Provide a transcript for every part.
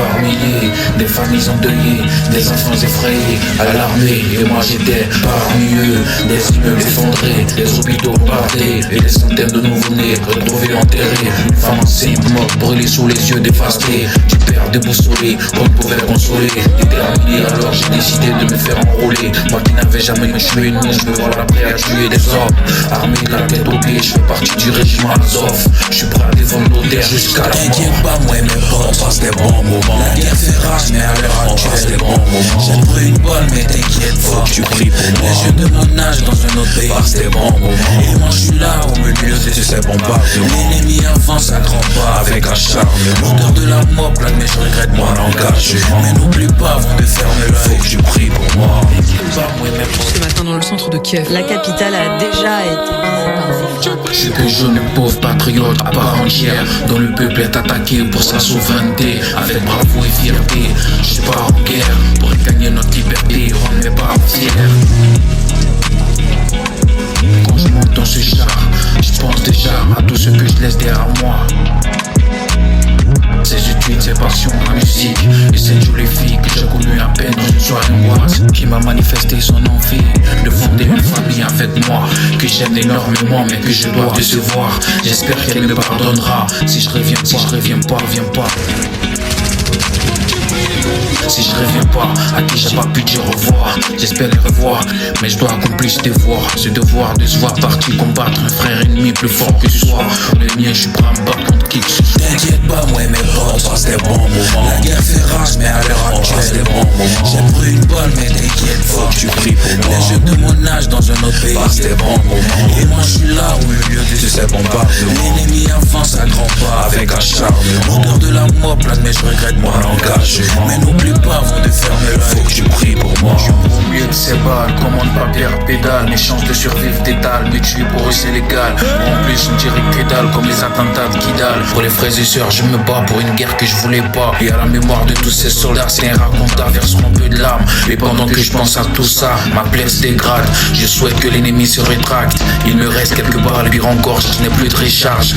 par milliers, des familles endeuillées, des enfants effrayés, alarmés. Et moi j'étais parmi eux, des immeubles effondrés, des hôpitaux bardés, et des centaines de nouveau-nés retrouvés enterrés. Une femme enceinte morte, brûlée sous les yeux dévastés. Du père déboussolé, qu'on ne pouvait consoler. Déterminé, alors j'ai décidé de me faire enrôler. Moi qui n'avais jamais tué une mouche, me voilà prêt à tuer des hommes. Armé de la tête aux pieds, je fais partie du régiment Azov. Je suis prêt à défendre nos terres jusqu'à la mort. T'inquiète pas, moi et mes potes, on passe des bons moments. La guerre fait rage, mais à l'heure actuelle, on passe des bons moments. J'ai pris une balle, mais t'inquiète, faut que tu pries pour moi. Les jeunes de mon âge dans un autre pays, passe des bons moments. Et moi je suis là au milieu de ces bombardements. L'ennemi avance à grands pas avec acharnement. L'odeur de la mort plane, mais je regrette mon engagement. Mais n'oublie pas avant de fermer l'œil, faut que tu pries pour moi. Ce matin dans le centre de Kiev, la capitale a déjà été visée par des frappes. Je suis que jeune pauvre patriote à part entière, dont le peuple est attaqué pour sa souveraineté. Avec bravoure et fierté, je pars en guerre pour gagner notre liberté, rendre mes parents fiers. Quand je monte dans ce char, je pense déjà à tout ce que je laisse derrière moi. Ces études, ces passions, la musique et cette jolie fille que j'ai connue à peine dans une soirée en boîte, qui m'a manifesté son envie de fonder une famille avec moi, que j'aime énormément mais que je dois décevoir. J'espère qu'elle me pardonnera si je reviens pas. Si je reviens pas, à qui j'ai pas pu dire au revoir. J'espère les revoir, mais je dois accomplir ce devoir. Ce devoir de se voir partir combattre un frère ennemi plus fort que soi. Pour le mien, je suis prêt à me battre contre qui que ce soit. T'inquiète pas, moi et mes potes, on passe des bons moments. La guerre fait rage, mais à l'heure actuelle, on passe des bons moments. J'ai pris une balle, mais t'inquiète, faut que tu pries pour moi. Les jeunes de mon âge dans un autre pays, passe des bons moments. Et moi je suis là au milieu de ces bombardements. L'ennemi avance à grands pas avec acharnement. L'odeur de la mort plane, mais je regrette mon engagement. Mais n'oublie pas avant de fermer l'œil, faut que tu pries pour moi. Je suis au milieu de ces balles, commande pas perdre pédale. Mes chances de survivre d'étalent, me tuer pour eux c'est légal. En plus on dirait que dalle comme les attentats de Kidal. Pour les frères et sœurs je me bats pour une guerre que je voulais pas. Et à la mémoire de tous ces soldats c'est un raconteur verseront peu de larmes. Et pendant que je pense à tout ça, ma plaie se dégrade. Je souhaite que l'ennemi se rétracte. Il me reste quelques balles, pire encore je n'ai plus de recharge.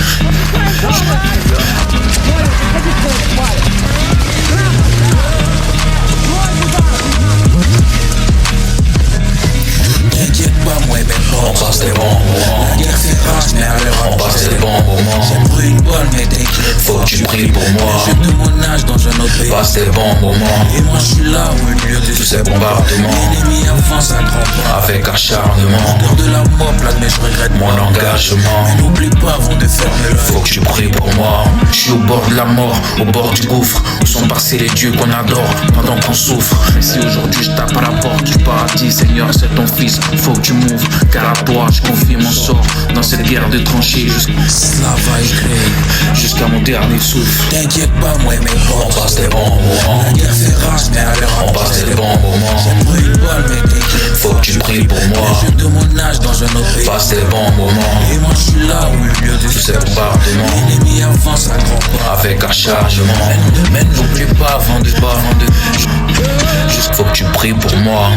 T'inquiète pas, moi et mes potes, on passe des bons moments. La guerre fait rage, mais à l'heure on passe des bons moments. J'ai pris une balle, mais t'inquiète, faut que tu pries pour moi. Les jeunes de mon âge dans un autre pays, Passe des bons moments. et moi je suis là au milieu de tous ces bombardements. L'ennemi avance à grands pas Avec acharnement, l'odeur de la mort plane, mais je regrette mon engagement. Mais n'oublie pas avant de fermer l'œil, Faut que tu pries pour moi. Je suis au bord de la mort, au bord du gouffre, où sont passés les dieux qu'on adore pendant qu'on souffre. Mais si aujourd'hui je tape à la porte du paradis, Seigneur c'est ton fils, faut que tu m'ouvres. Car à toi je confie mon sort dans cette guerre de tranchées Slava écrit. jusqu'à mon dernier souffle. T'inquiète pas, moi et mes potes, on passe des bons moments. La guerre fait rage, mais à l'heure On passe des bons moments. J'ai pris une balle, mais t'inquiète, Faut que tu pries pour moi. les jeunes de mon âge dans un autre pays, Passe des bons moments. et moi je suis là au milieu de Tous ces bombardements, l'ennemi avance à grands pas avec acharnement. Mais n'oublie pas avant de juste faut que tu pries pour moi.